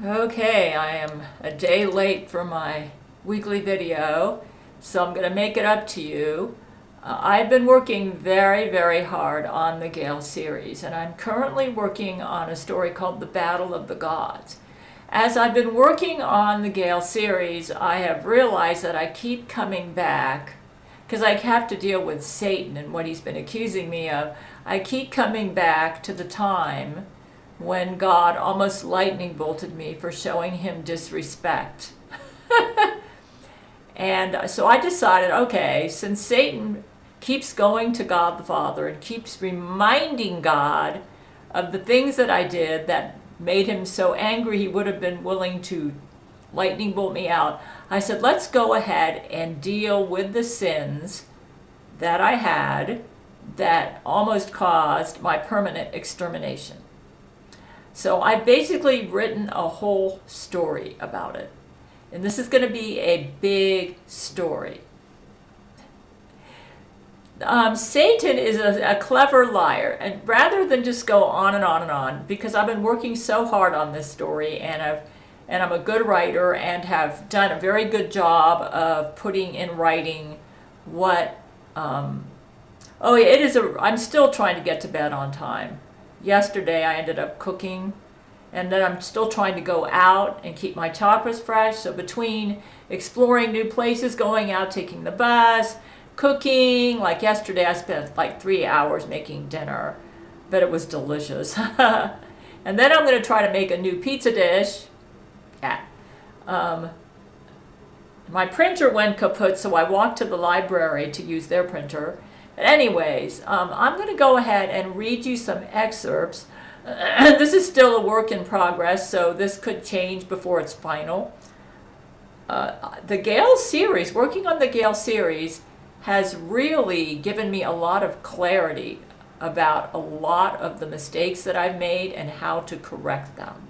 Okay, I am a day late for my weekly video, so I'm going to make it up to you. I've been working very hard on the Gail series, and I'm currently working on a story called The Battle of the Gods. As I've been working on the Gail series, I have realized that I keep coming back, because I have to deal with Satan and what he's been accusing me of. I keep coming back to the time when God almost lightning bolted me for showing him disrespect. And so I decided, okay, since Satan keeps going to God the Father and keeps reminding God of the things that I did that made him so angry he would have been willing to lightning bolt me out, I said, let's go ahead and deal with the sins that I had that almost caused my permanent extermination. So I've basically written a whole story about it. And this is going to be a big story. Satan is a clever liar. And rather than just go on and on and on, because I've been working so hard on this story, and I'm a good writer and have done a very good job of putting in writing what... I'm still trying to get to bed on time. Yesterday I ended up cooking, and then I'm still trying to go out and keep my chakras fresh. So between exploring new places, going out, taking the bus, cooking, like yesterday I spent like 3 hours making dinner, but it was delicious. And then I'm going to try to make a new pizza dish. My printer went kaput, so I walked to the library to use their printer. But anyways, I'm going to go ahead and read you some excerpts. This is still a work in progress, so this could change before it's final. The Gail series, working on the Gail series, has really given me a lot of clarity about a lot of the mistakes that I've made and how to correct them.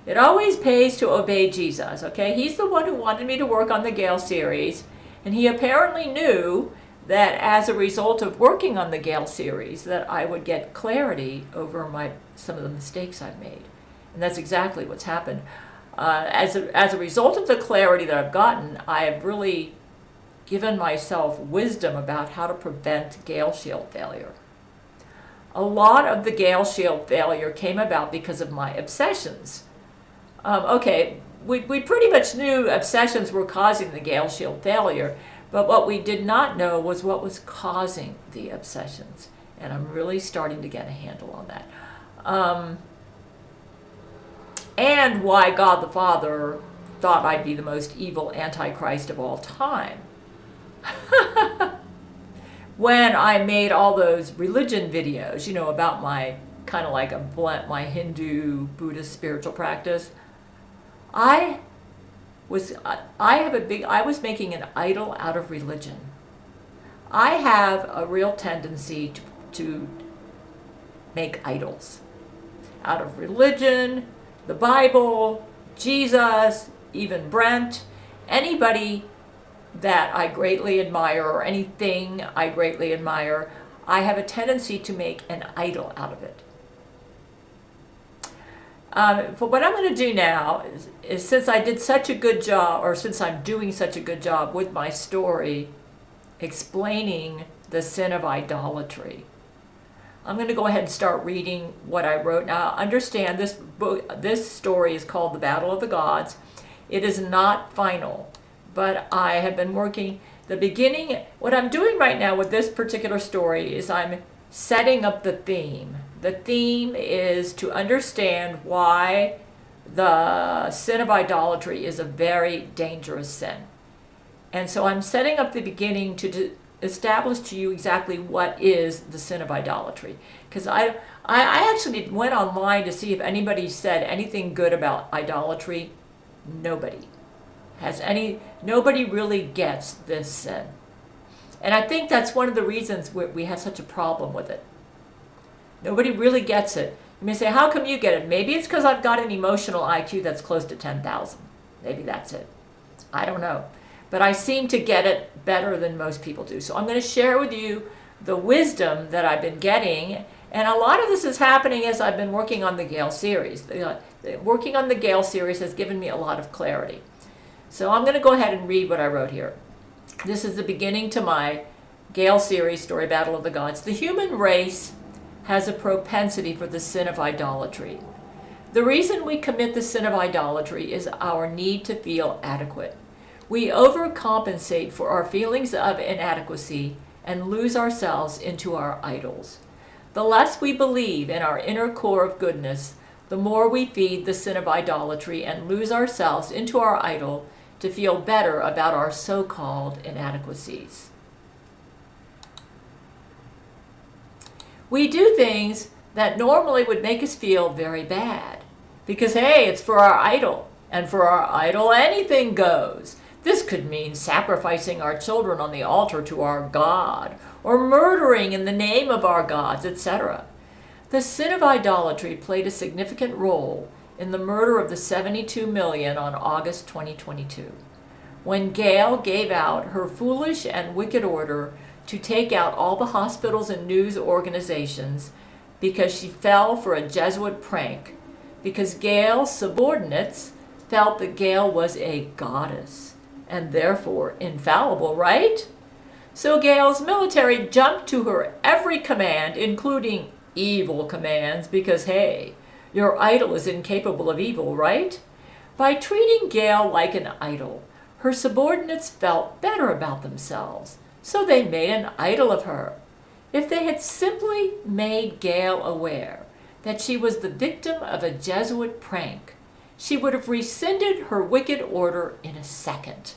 It always pays to obey Jesus, okay? He's the one who wanted me to work on the Gail series, and he apparently knew that as a result of working on the Gail series that I would get clarity over some of the mistakes I've made. And that's exactly what's happened. As a result of the clarity that I've gotten, I have really given myself wisdom about how to prevent Gail shield failure. A lot of the Gail shield failure came about because of my obsessions. We pretty much knew obsessions were causing the Gail shield failure, but what we did not know was what was causing the obsessions. And I'm really starting to get a handle on that. And why God the Father thought I'd be the most evil Antichrist of all time. When I made all those religion videos, about my kind of like my Hindu, Buddhist spiritual practice, I was making an idol out of religion. I have a real tendency to make idols out of religion, the Bible, Jesus, even Brent, anybody that I greatly admire or anything I greatly admire. I have a tendency to make an idol out of it. But what I'm going to do now is since I did such a good job, or since I'm doing such a good job with my story explaining the sin of idolatry, I'm going to go ahead and start reading what I wrote. Now, understand this story is called The Battle of the Gods. It is not final, but I have been working the beginning. What I'm doing right now with this particular story is I'm setting up the theme. The theme is to understand why the sin of idolatry is a very dangerous sin. And so I'm setting up the beginning to establish to you exactly what is the sin of idolatry. Because I actually went online to see if anybody said anything good about idolatry. Nobody really gets this sin. And I think that's one of the reasons we have such a problem with it. Nobody really gets it. You may say, how come you get it? Maybe it's because I've got an emotional IQ that's close to 10,000. Maybe that's it. I don't know. But I seem to get it better than most people do. So I'm going to share with you the wisdom that I've been getting. And a lot of this is happening as I've been working on the Gail series. Working on the Gail series has given me a lot of clarity. So I'm going to go ahead and read what I wrote here. This is the beginning to my Gail series, Story Battle of the Gods. The human race has a propensity for the sin of idolatry. The reason we commit the sin of idolatry is our need to feel adequate. We overcompensate for our feelings of inadequacy and lose ourselves into our idols. The less we believe in our inner core of goodness, the more we feed the sin of idolatry and lose ourselves into our idol to feel better about our so-called inadequacies. We do things that normally would make us feel very bad because, hey, it's for our idol, and for our idol anything goes. This could mean sacrificing our children on the altar to our God, or murdering in the name of our gods, etc. The sin of idolatry played a significant role in the murder of the 72 million on August 2022, when Gail gave out her foolish and wicked order to take out all the hospitals and news organizations because she fell for a Jesuit prank, because Gail's subordinates felt that Gail was a goddess and therefore infallible, right? So Gail's military jumped to her every command, including evil commands, because, hey, your idol is incapable of evil, right? By treating Gail like an idol, her subordinates felt better about themselves, so they made an idol of her. If they had simply made Gail aware that she was the victim of a Jesuit prank, she would have rescinded her wicked order in a second.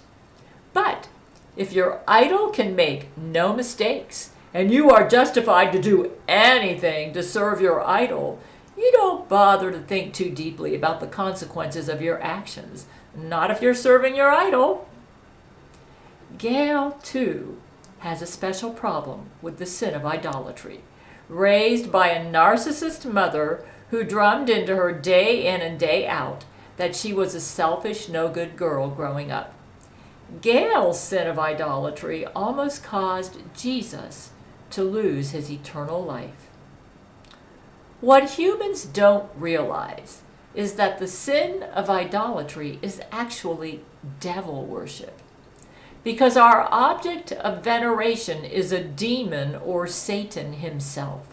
But if your idol can make no mistakes, and you are justified to do anything to serve your idol, you don't bother to think too deeply about the consequences of your actions, not if you're serving your idol. Gail, too, has a special problem with the sin of idolatry, raised by a narcissist mother who drummed into her day in and day out that she was a selfish, no-good girl growing up. Gail's sin of idolatry almost caused Jesus to lose his eternal life. What humans don't realize is that the sin of idolatry is actually devil worship, because our object of veneration is a demon or Satan himself,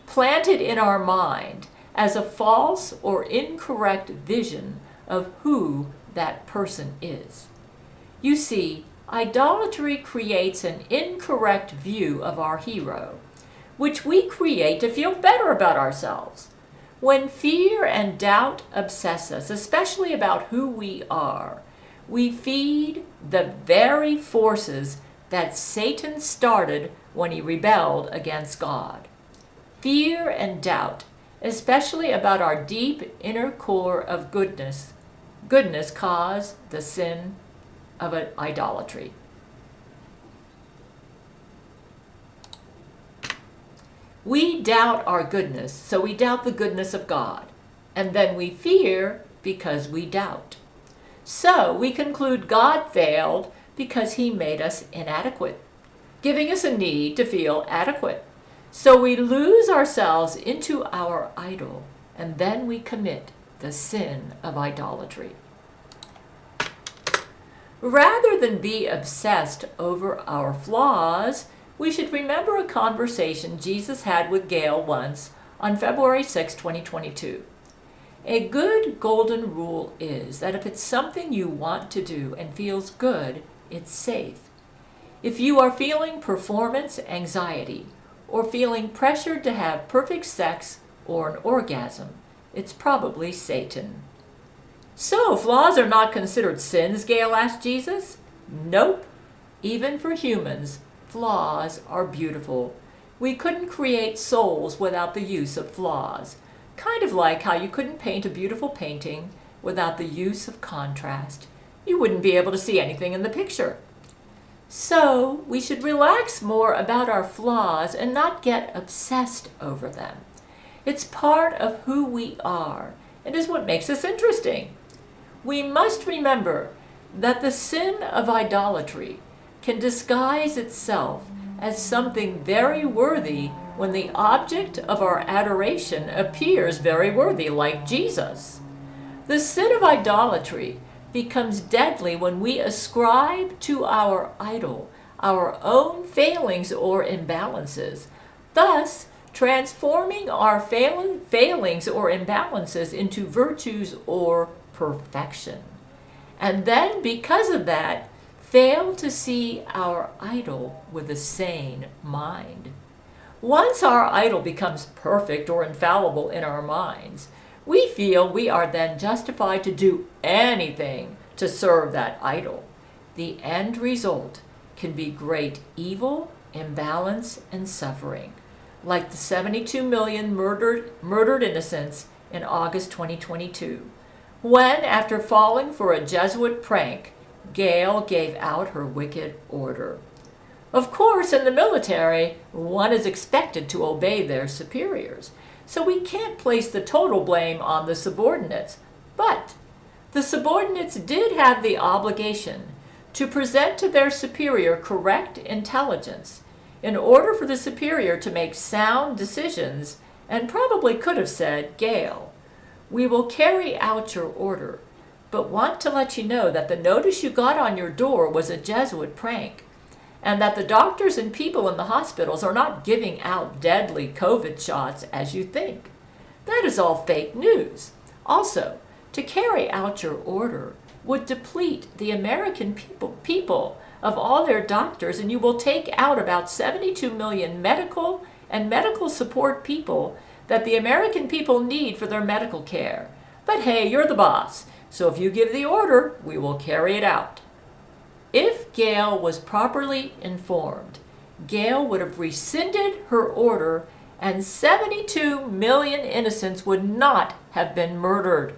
planted in our mind as a false or incorrect vision of who that person is. You see, idolatry creates an incorrect view of our hero, which we create to feel better about ourselves. When fear and doubt obsess us, especially about who we are, we feed the very forces that Satan started when he rebelled against God. Fear and doubt, especially about our deep inner core of goodness cause the sin of idolatry. We doubt our goodness, so we doubt the goodness of God, and then we fear because we doubt. So we conclude God failed because he made us inadequate, giving us a need to feel adequate. So we lose ourselves into our idol, and then we commit the sin of idolatry. Rather than be obsessed over our flaws, we should remember a conversation Jesus had with Gail once on February 6, 2022. A good golden rule is that if it's something you want to do and feels good, it's safe. If you are feeling performance anxiety or feeling pressured to have perfect sex or an orgasm, it's probably Satan. So, flaws are not considered sins, Gail asked Jesus? Nope. Even for humans, flaws are beautiful. We couldn't create souls without the use of flaws. Kind of like how you couldn't paint a beautiful painting without the use of contrast. You wouldn't be able to see anything in the picture. So, we should relax more about our flaws and not get obsessed over them. It's part of who we are and is what makes us interesting. We must remember that the sin of idolatry can disguise itself as something very worthy when the object of our adoration appears very worthy, like Jesus. The sin of idolatry becomes deadly when we ascribe to our idol our own failings or imbalances, thus transforming our failings or imbalances into virtues or perfection. And then, because of that, fail to see our idol with a sane mind. Once our idol becomes perfect or infallible in our minds, we feel we are then justified to do anything to serve that idol. The end result can be great evil, imbalance, and suffering, like the 72 million murdered innocents in August 2022, when, after falling for a Jesuit prank, Gail gave out her wicked order. Of course, in the military, one is expected to obey their superiors, so we can't place the total blame on the subordinates. But the subordinates did have the obligation to present to their superior correct intelligence in order for the superior to make sound decisions, and probably could have said, "Gail, we will carry out your order, but want to let you know that the notice you got on your door was a Jesuit prank, and that the doctors and people in the hospitals are not giving out deadly COVID shots as you think. That is all fake news. Also, to carry out your order would deplete the American people of all their doctors, and you will take out about 72 million medical and medical support people that the American people need for their medical care. But hey, you're the boss, so if you give the order, we will carry it out." If Gail was properly informed, Gail would have rescinded her order and 72 million innocents would not have been murdered.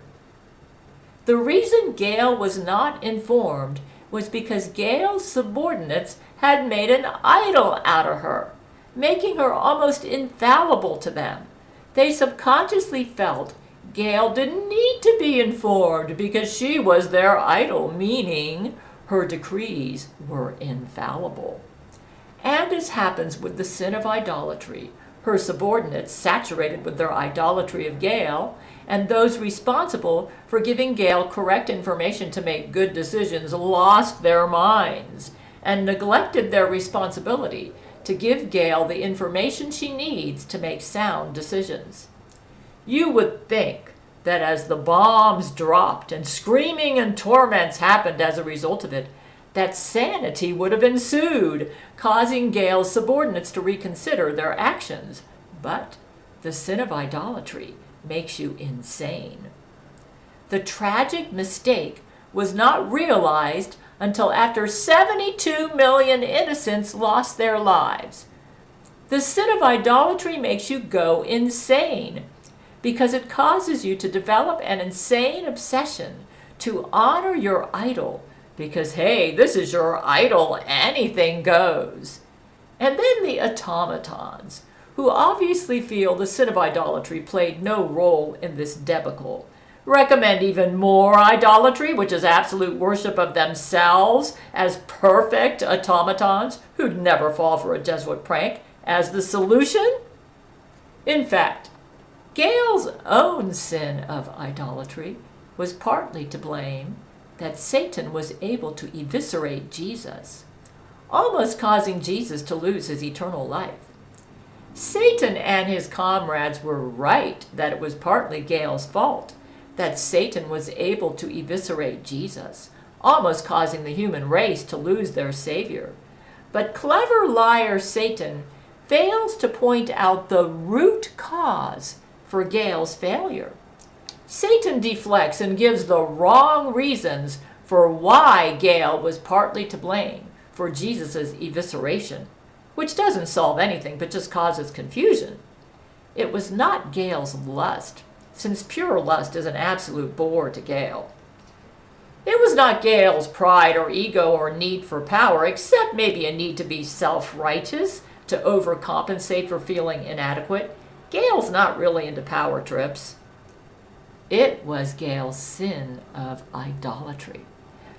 The reason Gail was not informed was because Gail's subordinates had made an idol out of her, making her almost infallible to them. They subconsciously felt Gail didn't need to be informed because she was their idol, meaning her decrees were infallible. And as happens with the sin of idolatry, her subordinates, saturated with their idolatry of Gail, and those responsible for giving Gail correct information to make good decisions, lost their minds and neglected their responsibility to give Gail the information she needs to make sound decisions. You would think that as the bombs dropped and screaming and torments happened as a result of it, that sanity would have ensued, causing Gail's subordinates to reconsider their actions. But the sin of idolatry makes you insane. The tragic mistake was not realized until after 72 million innocents lost their lives. The sin of idolatry makes you go insane because it causes you to develop an insane obsession to honor your idol because, hey, this is your idol, anything goes. And then the automatons, who obviously feel the sin of idolatry played no role in this debacle, recommend even more idolatry, which is absolute worship of themselves as perfect automatons who'd never fall for a Jesuit prank, as the solution. In fact, Gail's own sin of idolatry was partly to blame that Satan was able to eviscerate Jesus, almost causing Jesus to lose his eternal life. Satan and his comrades were right that it was partly Gail's fault that Satan was able to eviscerate Jesus, almost causing the human race to lose their Savior. But clever liar Satan fails to point out the root cause for Gail's failure. Satan deflects and gives the wrong reasons for why Gail was partly to blame for Jesus' evisceration, which doesn't solve anything but just causes confusion. It was not Gail's lust, since pure lust is an absolute bore to Gail. It was not Gail's pride or ego or need for power, except maybe a need to be self-righteous, to overcompensate for feeling inadequate. Gail's not really into power trips. It was Gail's sin of idolatry.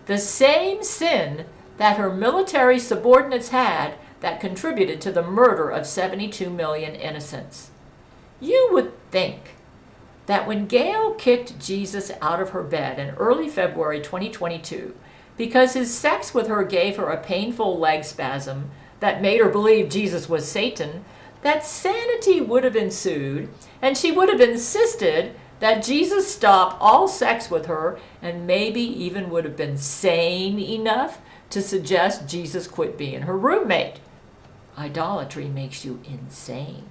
The same sin that her military subordinates had that contributed to the murder of 72 million innocents. You would think that when Gail kicked Jesus out of her bed in early February 2022 because his sex with her gave her a painful leg spasm that made her believe Jesus was Satan, that sanity would have ensued, and she would have insisted that Jesus stop all sex with her, and maybe even would have been sane enough to suggest Jesus quit being her roommate. Idolatry makes you insane.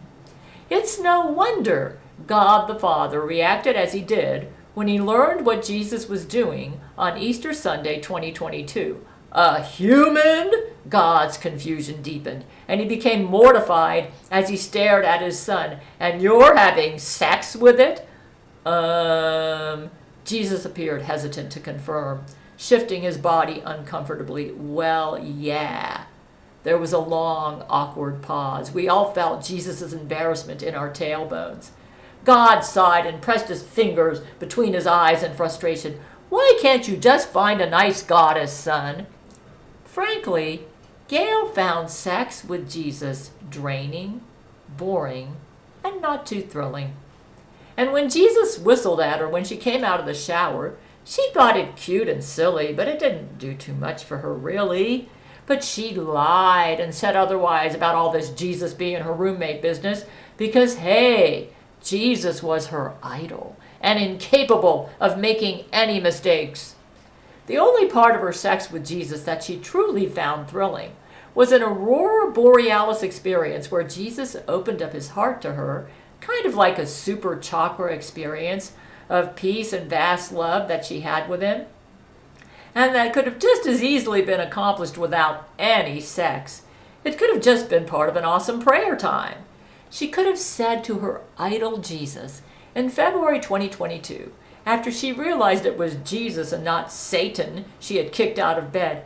It's no wonder God the Father reacted as he did when he learned what Jesus was doing on Easter Sunday 2022. A human? God's confusion deepened, and he became mortified as he stared at his son. And you're having sex with it? Jesus appeared hesitant to confirm, shifting his body uncomfortably. Well, yeah. There was a long, awkward pause. We all felt Jesus' embarrassment in our tailbones. God sighed and pressed his fingers between his eyes in frustration. Why can't you just find a nice goddess, son? Frankly, Gail found sex with Jesus draining, boring, and not too thrilling. And when Jesus whistled at her when she came out of the shower, she thought it cute and silly, but it didn't do too much for her, really. But she lied and said otherwise about all this Jesus being her roommate business because, hey, Jesus was her idol and incapable of making any mistakes. The only part of her sex with Jesus that she truly found thrilling was an aurora borealis experience where Jesus opened up his heart to her, kind of like a super chakra experience of peace and vast love that she had with him. And that could have just as easily been accomplished without any sex. It could have just been part of an awesome prayer time. She could have said to her idol Jesus in February 2022, after she realized it was Jesus and not Satan she had kicked out of bed,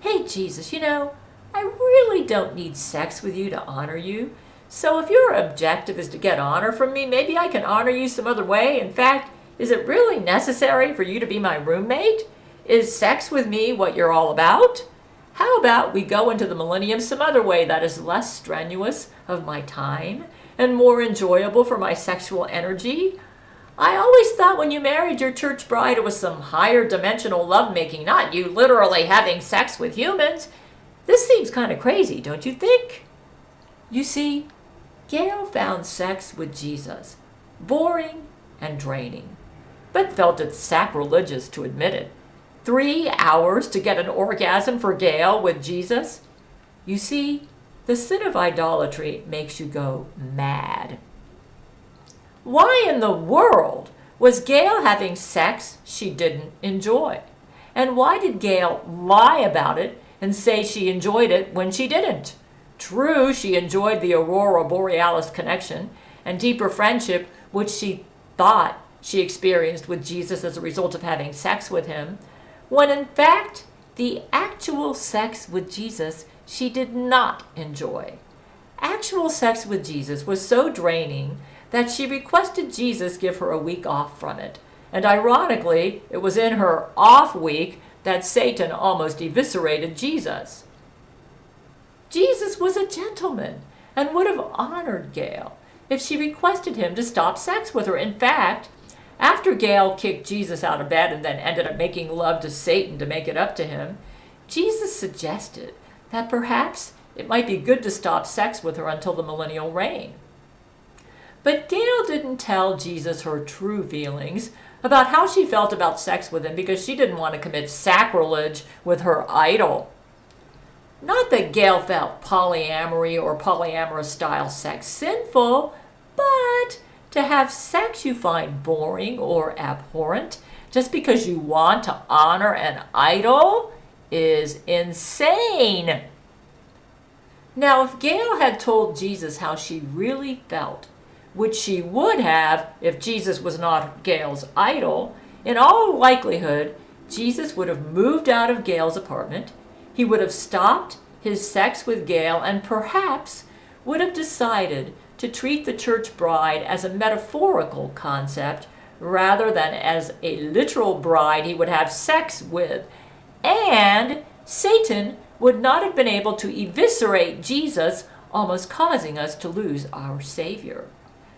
"Hey Jesus, I really don't need sex with you to honor you. So if your objective is to get honor from me, maybe I can honor you some other way. In fact, is it really necessary for you to be my roommate? Is sex with me what you're all about? How about we go into the millennium some other way that is less strenuous of my time and more enjoyable for my sexual energy? I always thought when you married your church bride it was some higher dimensional lovemaking, not you literally having sex with humans. This seems kind of crazy, don't you think?" You see, Gail found sex with Jesus boring and draining, but felt it sacrilegious to admit it. 3 hours to get an orgasm for Gail with Jesus? You see, the sin of idolatry makes you go mad. Why in the world was Gail having sex she didn't enjoy? And why did Gail lie about it and say she enjoyed it when she didn't? True, she enjoyed the aurora borealis connection and deeper friendship which she thought she experienced with Jesus as a result of having sex with him, when in fact the actual sex with Jesus she did not enjoy. Actual sex with Jesus was so draining that she requested Jesus give her a week off from it. And ironically, it was in her off week that Satan almost eviscerated Jesus. Jesus was a gentleman and would have honored Gail if she requested him to stop sex with her. In fact, after Gail kicked Jesus out of bed and then ended up making love to Satan to make it up to him, Jesus suggested that perhaps it might be good to stop sex with her until the millennial reign. But Gail didn't tell Jesus her true feelings about how she felt about sex with him because she didn't want to commit sacrilege with her idol. Not that Gail felt polyamory or polyamorous style sex sinful, but to have sex you find boring or abhorrent just because you want to honor an idol is insane. Now, if Gail had told Jesus how she really felt, which she would have if Jesus was not Gail's idol, in all likelihood, Jesus would have moved out of Gail's apartment, he would have stopped his sex with Gail, and perhaps would have decided to treat the church bride as a metaphorical concept rather than as a literal bride he would have sex with. And Satan would not have been able to eviscerate Jesus, almost causing us to lose our Savior.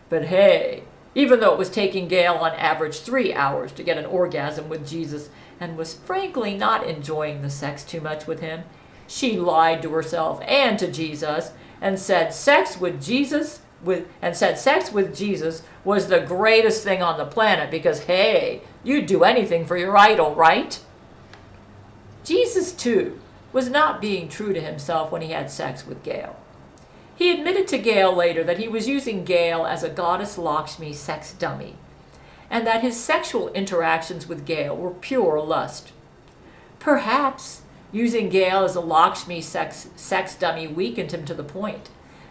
But hey, even though it was taking Gail on average 3 hours to get an orgasm with Jesus and was frankly not enjoying the sex too much with him. She lied to herself and to Jesus and said sex with Jesus was the greatest thing on the planet because, hey, you'd do anything for your idol, right? Jesus, too, was not being true to himself when he had sex with Gail. He admitted to Gail later that he was using Gail as a goddess Lakshmi sex dummy, and that his sexual interactions with Gail were pure lust. Perhaps using Gail as a Lakshmi sex dummy weakened him to the point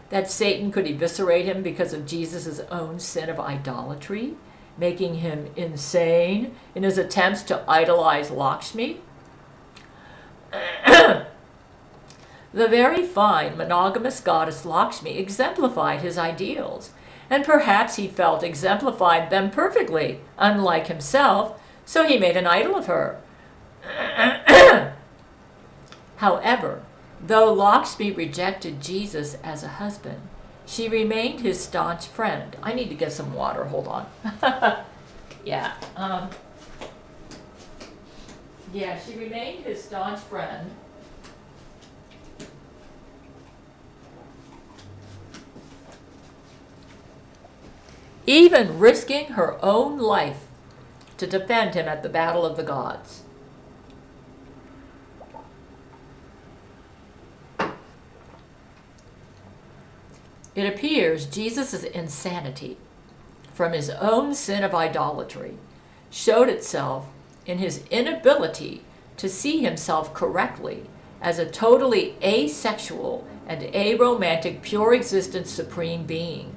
that Satan could eviscerate him because of Jesus' own sin of idolatry, making him insane in his attempts to idolize Lakshmi. The very fine monogamous goddess Lakshmi exemplified his ideals, and perhaps he felt exemplified them perfectly, unlike himself, so he made an idol of her. However, though Lakshmi rejected Jesus as a husband, she remained his staunch friend. I need to get some water, hold on. She remained his staunch friend. Even risking her own life to defend him at the battle of the gods. It appears Jesus' insanity from his own sin of idolatry showed itself in his inability to see himself correctly as a totally asexual and aromantic pure existence supreme being,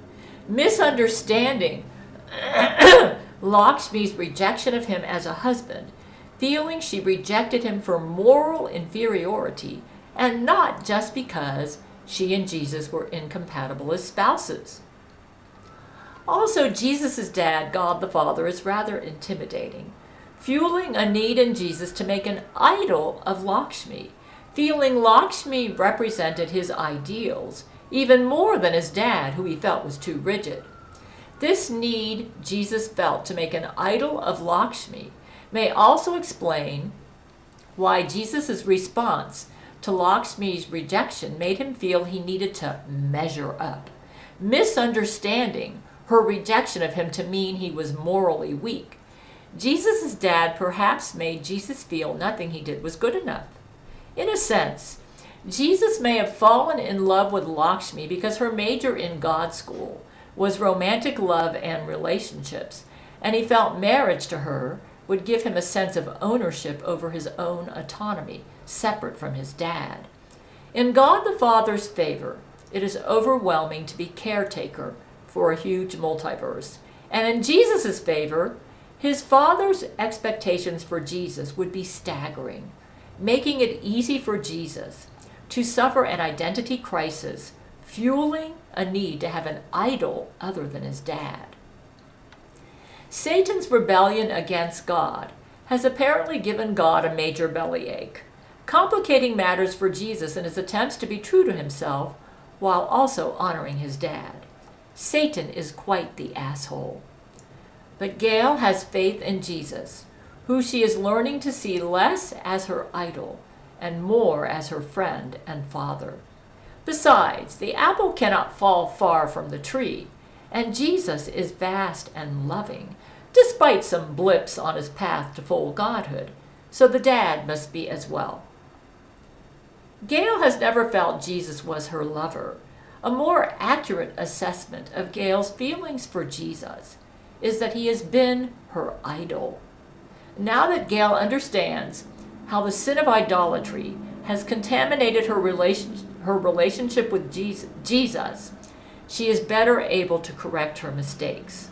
misunderstanding Lakshmi's rejection of him as a husband, feeling she rejected him for moral inferiority and not just because she and Jesus were incompatible as spouses. Also, Jesus' dad, God the Father, is rather intimidating, fueling a need in Jesus to make an idol of Lakshmi, feeling Lakshmi represented his ideals even more than his dad, who he felt was too rigid. This need Jesus felt to make an idol of Lakshmi may also explain why Jesus' response to Lakshmi's rejection made him feel he needed to measure up, misunderstanding her rejection of him to mean he was morally weak. Jesus' dad perhaps made Jesus feel nothing he did was good enough. In a sense, Jesus may have fallen in love with Lakshmi because her major in God school was romantic love and relationships, and he felt marriage to her would give him a sense of ownership over his own autonomy, separate from his dad. In God the Father's favor, it is overwhelming to be caretaker for a huge multiverse. And in Jesus' favor, his Father's expectations for Jesus would be staggering, making it easy for Jesus to suffer an identity crisis, fueling a need to have an idol other than his dad. Satan's rebellion against God has apparently given God a major bellyache, complicating matters for Jesus in his attempts to be true to himself while also honoring his dad. Satan is quite the asshole. But Gail has faith in Jesus, who she is learning to see less as her idol and more as her friend and father. Besides, the apple cannot fall far from the tree, and Jesus is vast and loving, despite some blips on his path to full godhood, so the dad must be as well. Gail has never felt Jesus was her lover. A more accurate assessment of Gail's feelings for Jesus is that he has been her idol. Now that Gail understands how the sin of idolatry has contaminated her relationship with Jesus, she is better able to correct her mistakes.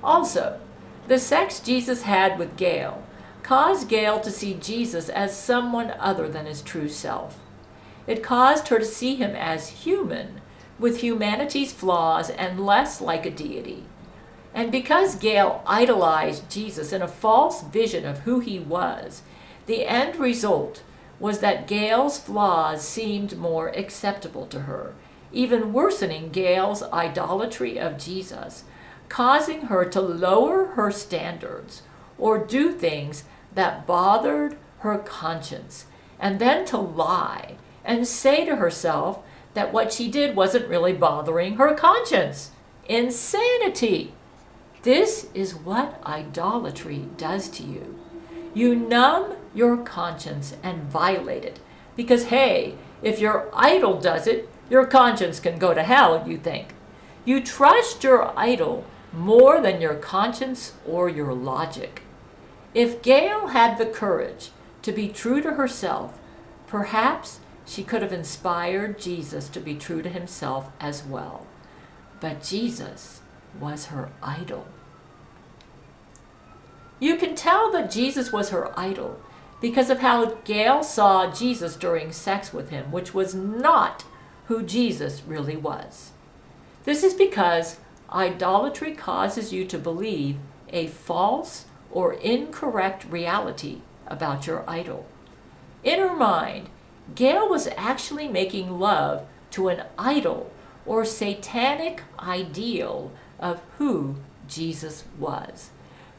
Also, the sex Jesus had with Gail caused Gail to see Jesus as someone other than his true self. It caused her to see him as human, with humanity's flaws and less like a deity. And because Gail idolized Jesus in a false vision of who he was, the end result was that Gail's flaws seemed more acceptable to her, even worsening Gail's idolatry of Jesus causing her to lower her standards or do things that bothered her conscience, and then to lie and say to herself that what she did wasn't really bothering her conscience. Insanity! This is what idolatry does to you. You numb your conscience and violate it because, hey, if your idol does it, your conscience can go to hell, you think. You trust your idol more than your conscience or your logic. If Gail had the courage to be true to herself, perhaps she could have inspired Jesus to be true to himself as well. But Jesus was her idol. You can tell that Jesus was her idol because of how Gail saw Jesus during sex with him, which was not who Jesus really was. This is because idolatry causes you to believe a false or incorrect reality about your idol. In her mind, Gail was actually making love to an idol or satanic ideal of who Jesus was,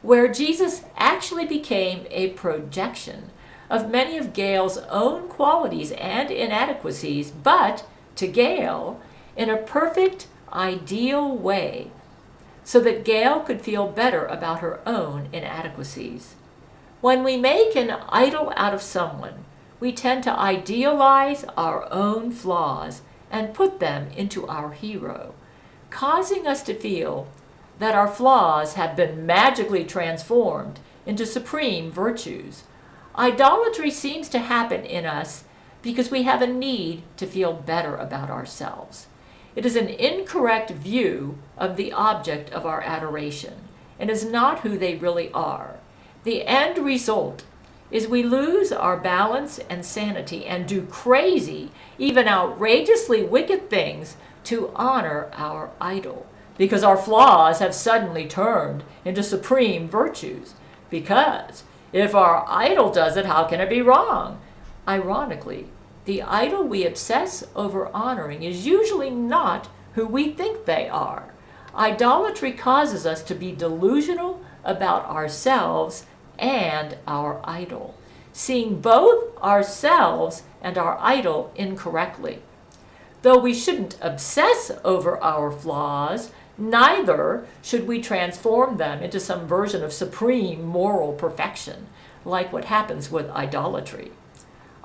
where Jesus actually became a projection of many of Gail's own qualities and inadequacies, but to Gail in a perfect, ideal way, so that Gail could feel better about her own inadequacies. When we make an idol out of someone, we tend to idealize our own flaws and put them into our hero, causing us to feel that our flaws have been magically transformed into supreme virtues. Idolatry seems to happen in us because we have a need to feel better about ourselves. It is an incorrect view of the object of our adoration and is not who they really are. The end result is we lose our balance and sanity and do crazy, even outrageously wicked things to honor our idol, because our flaws have suddenly turned into supreme virtues. Because if our idol does it, how can it be wrong? Ironically, the idol we obsess over honoring is usually not who we think they are. Idolatry causes us to be delusional about ourselves and our idol, seeing both ourselves and our idol incorrectly. Though we shouldn't obsess over our flaws, neither should we transform them into some version of supreme moral perfection, like what happens with idolatry.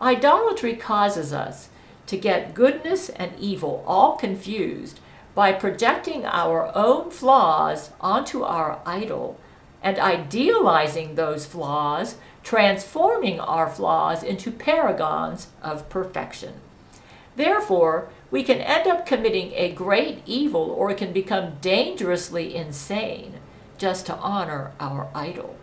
Idolatry causes us to get goodness and evil all confused by projecting our own flaws onto our idol and idealizing those flaws, transforming our flaws into paragons of perfection. Therefore, we can end up committing a great evil, or it can become dangerously insane just to honor our idol.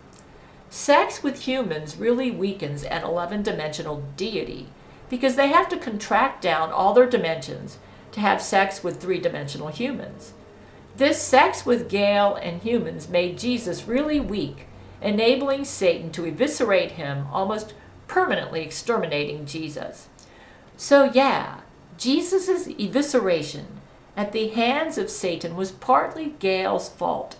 Sex with humans really weakens an 11-dimensional deity because they have to contract down all their dimensions to have sex with 3-dimensional humans. This sex with Gail and humans made Jesus really weak, enabling Satan to eviscerate him, almost permanently exterminating Jesus. So yeah, Jesus' evisceration at the hands of Satan was partly Gail's fault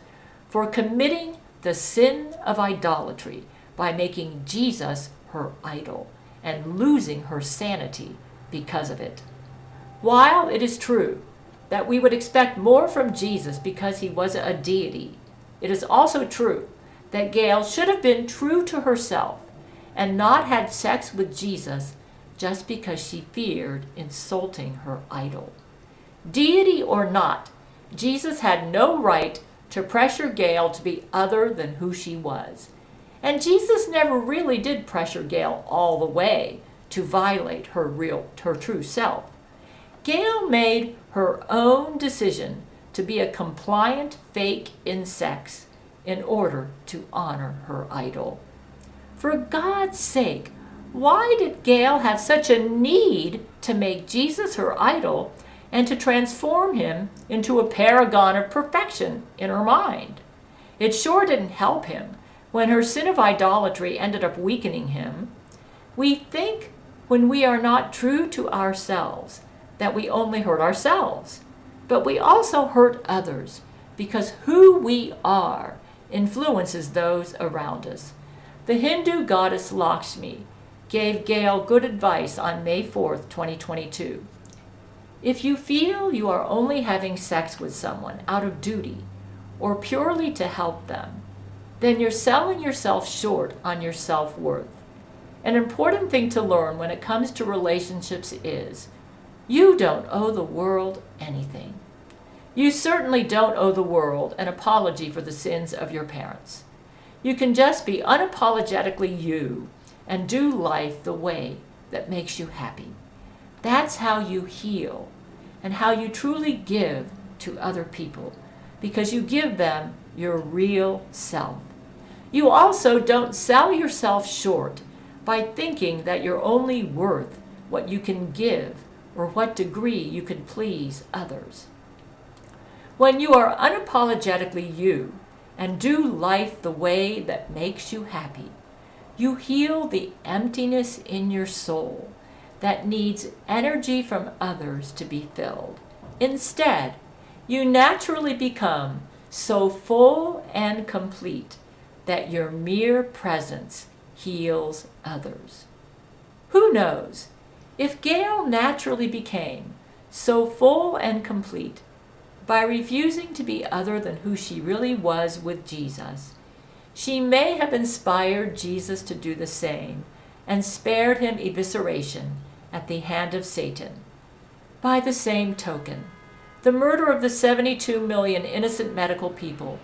for committing the sin of idolatry by making Jesus her idol and losing her sanity because of it. While it is true that we would expect more from Jesus because he was a deity, it is also true that Gail should have been true to herself and not had sex with Jesus just because she feared insulting her idol. Deity or not, Jesus had no right to pressure Gail to be other than who she was. And Jesus never really did pressure Gail all the way to violate her true self. Gail made her own decision to be a compliant fake in sex in order to honor her idol. For God's sake, why did Gail have such a need to make Jesus her idol and to transform him into a paragon of perfection in her mind? It sure didn't help him when her sin of idolatry ended up weakening him. We think when we are not true to ourselves that we only hurt ourselves, but we also hurt others because who we are influences those around us. The Hindu goddess Lakshmi gave Gail good advice on May 4th, 2022. If you feel you are only having sex with someone out of duty or purely to help them, then you're selling yourself short on your self-worth. An important thing to learn when it comes to relationships is you don't owe the world anything. You certainly don't owe the world an apology for the sins of your parents. You can just be unapologetically you and do life the way that makes you happy. That's how you heal and how you truly give to other people, because you give them your real self. You also don't sell yourself short by thinking that you're only worth what you can give or what degree you can please others. When you are unapologetically you and do life the way that makes you happy, you heal the emptiness in your soul that needs energy from others to be filled. Instead, you naturally become so full and complete that your mere presence heals others. Who knows, if Gail naturally became so full and complete by refusing to be other than who she really was with Jesus, she may have inspired Jesus to do the same and spared him evisceration at the hand of Satan. By the same token, the murder of the 72 million innocent medical people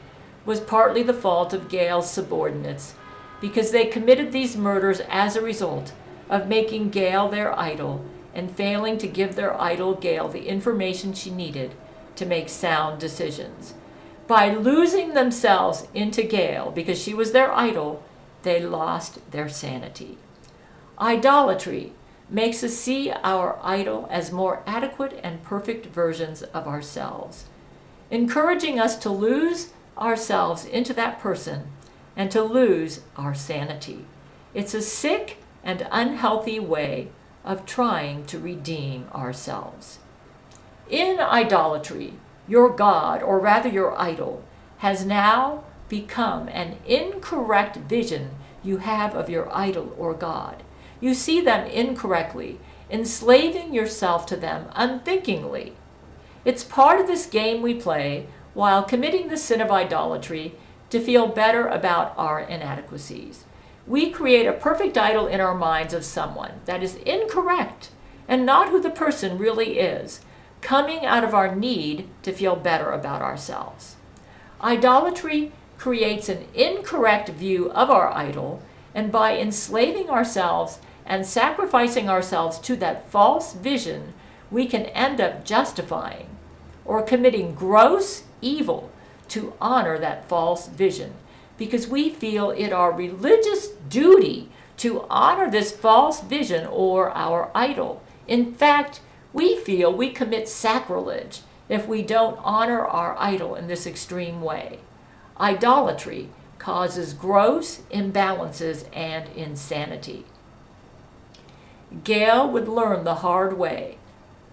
was partly the fault of Gail's subordinates, because they committed these murders as a result of making Gail their idol and failing to give their idol Gail the information she needed to make sound decisions. By losing themselves into Gail because she was their idol, they lost their sanity. Idolatry makes us see our idol as more adequate and perfect versions of ourselves, encouraging us to lose ourselves into that person and to lose our sanity. It's a sick and unhealthy way of trying to redeem ourselves. In idolatry, your God, or rather your idol, has now become an incorrect vision you have of your idol or God. You see them incorrectly, enslaving yourself to them unthinkingly. It's part of this game we play while committing the sin of idolatry to feel better about our inadequacies. We create a perfect idol in our minds of someone that is incorrect and not who the person really is, coming out of our need to feel better about ourselves. Idolatry creates an incorrect view of our idol, and by enslaving ourselves and sacrificing ourselves to that false vision, we can end up justifying or committing gross evil to honor that false vision, because we feel it our religious duty to honor this false vision or our idol. In fact, we feel we commit sacrilege if we don't honor our idol in this extreme way. Idolatry causes gross imbalances and insanity. Gail would learn the hard way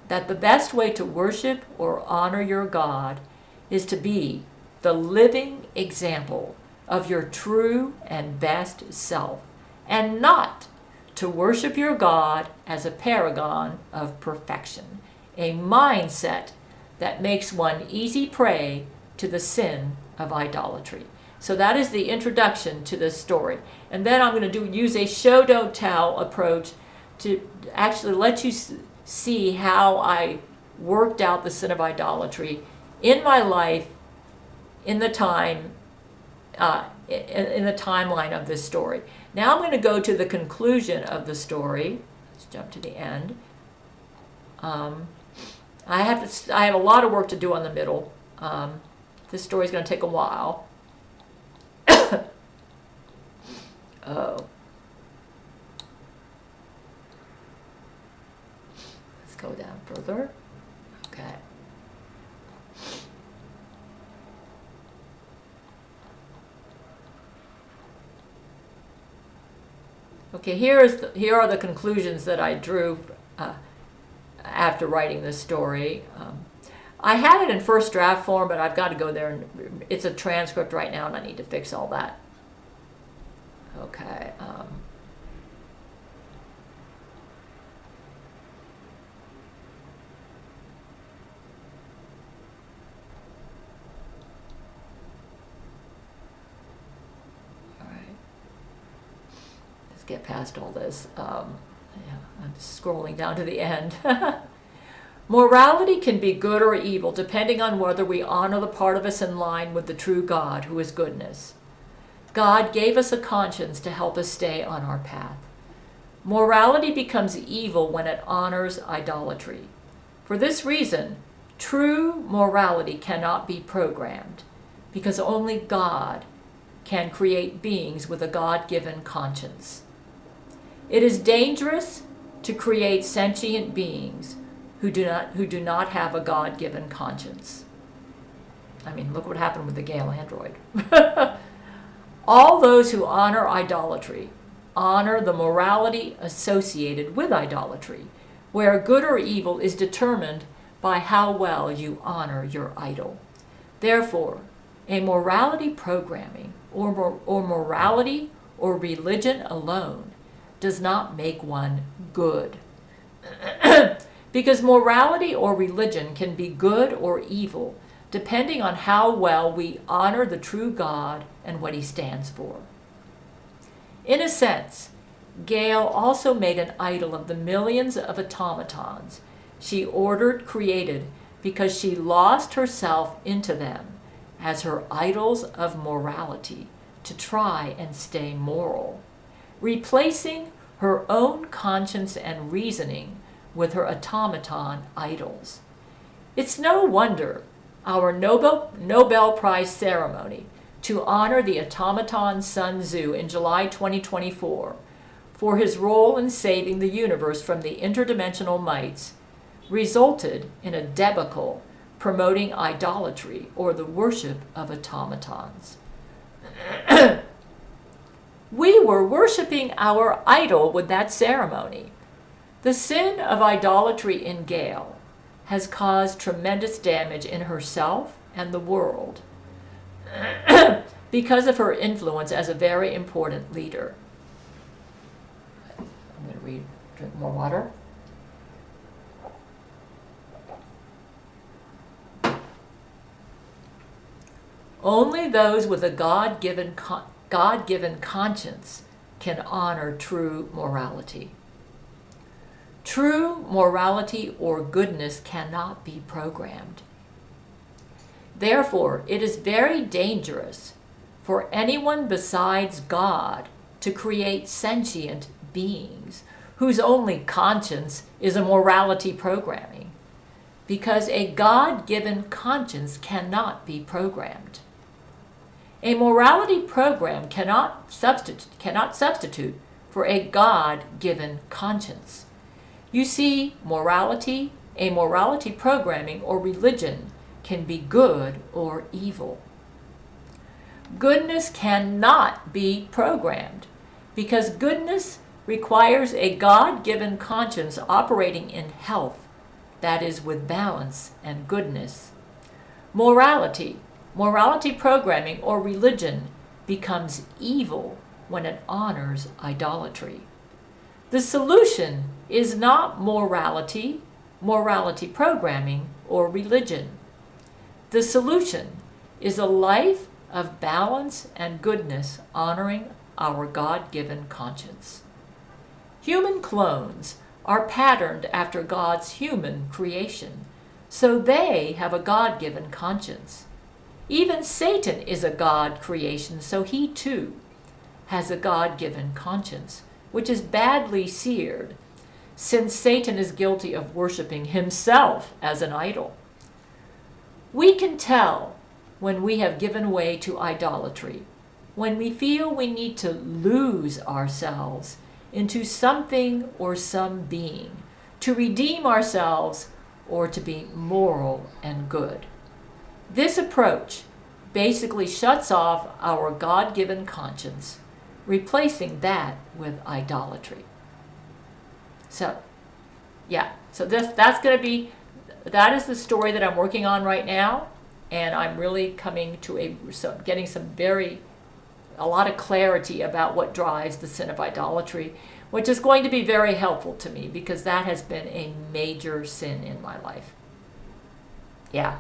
that the best way to worship or honor your God is to be the living example of your true and best self, and not to worship your God as a paragon of perfection, a mindset that makes one easy prey to the sin of idolatry. So that is the introduction to this story. And then I'm going to use a show don't tell approach to actually let you see how I worked out the sin of idolatry in my life in the time in the timeline of this story. Now I'm going to go to the conclusion of the story. Let's jump to the end. I have a lot of work to do on the middle. This story is going to take a while. Oh. Let's go down further. Okay. Okay, here are the conclusions that I drew after writing this story. I had it in first draft form, but I've got to go there, and it's a transcript right now, and I need to fix all that. Okay. All right. Let's get past all this. Yeah, I'm scrolling down to the end. Morality can be good or evil depending on whether we honor the part of us in line with the true God, who is goodness. God gave us a conscience to help us stay on our path. Morality becomes evil when it honors idolatry. For this reason, true morality cannot be programmed, because only God can create beings with a God-given conscience. It is dangerous to create sentient beings who do not have a God-given conscience. I mean, look what happened with the Gail android. All those who honor idolatry honor the morality associated with idolatry, where good or evil is determined by how well you honor your idol. Therefore, a morality programming or morality or religion alone does not make one good. Because morality or religion can be good or evil depending on how well we honor the true God and what he stands for. In a sense, Gail also made an idol of the millions of automatons she ordered created because she lost herself into them as her idols of morality to try and stay moral, replacing her own conscience and reasoning with her automaton idols. It's no wonder our Nobel Prize ceremony to honor the automaton Sun Tzu in July 2024 for his role in saving the universe from the interdimensional mites resulted in a debacle promoting idolatry or the worship of automatons. We were worshiping our idol with that ceremony. The sin of idolatry in Gail has caused tremendous damage in herself and the world because of her influence as a very important leader. I'm going to drink more water. Only those with a God-given conscience can honor true morality. True morality or goodness cannot be programmed. Therefore, it is very dangerous for anyone besides God to create sentient beings whose only conscience is a morality programming, because a God-given conscience cannot be programmed. A morality program cannot substitute for a God-given conscience. You see, a morality programming or religion can be good or evil. Goodness cannot be programmed because goodness requires a God-given conscience operating in health, that is, with balance and goodness. Morality programming or religion becomes evil when it honors idolatry. The solution is not morality programming, or religion. The solution is a life of balance and goodness honoring our God-given conscience. Human clones are patterned after God's human creation, so they have a God-given conscience. Even Satan is a God creation, so he too has a God-given conscience, which is badly seared, since Satan is guilty of worshiping himself as an idol. We can tell when we have given way to idolatry, when we feel we need to lose ourselves into something or some being to redeem ourselves or to be moral and good. This approach basically shuts off our God-given conscience, replacing that with idolatry. So that's going to be that is the story that I'm working on right now, and I'm really coming to getting a lot of clarity about what drives the sin of idolatry, which is going to be very helpful to me because that has been a major sin in my life. Yeah.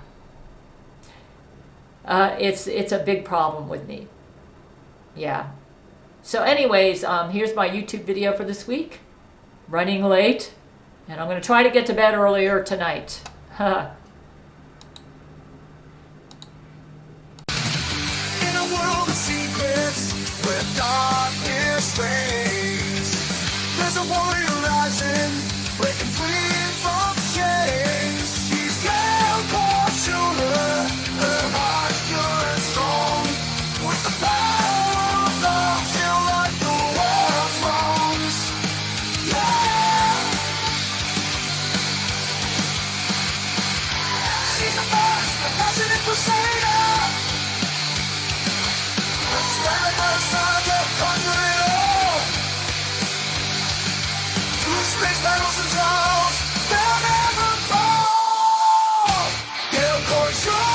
It's a big problem with me. Yeah. So anyways, here's my YouTube video for this week. Running late, and I'm going to try to get to bed earlier tonight. In a world of secrets where darkness reigns, there's a warrior rising, breaking free from chains. She's Gail Schuler, her heart pure and strong, with the power of love, she'll right the world's wrongs. Yeah! She's the first, a passionate crusader. Stand by the side of conquer it all. Through space battles and trials, they'll never fall. Gail Schuler.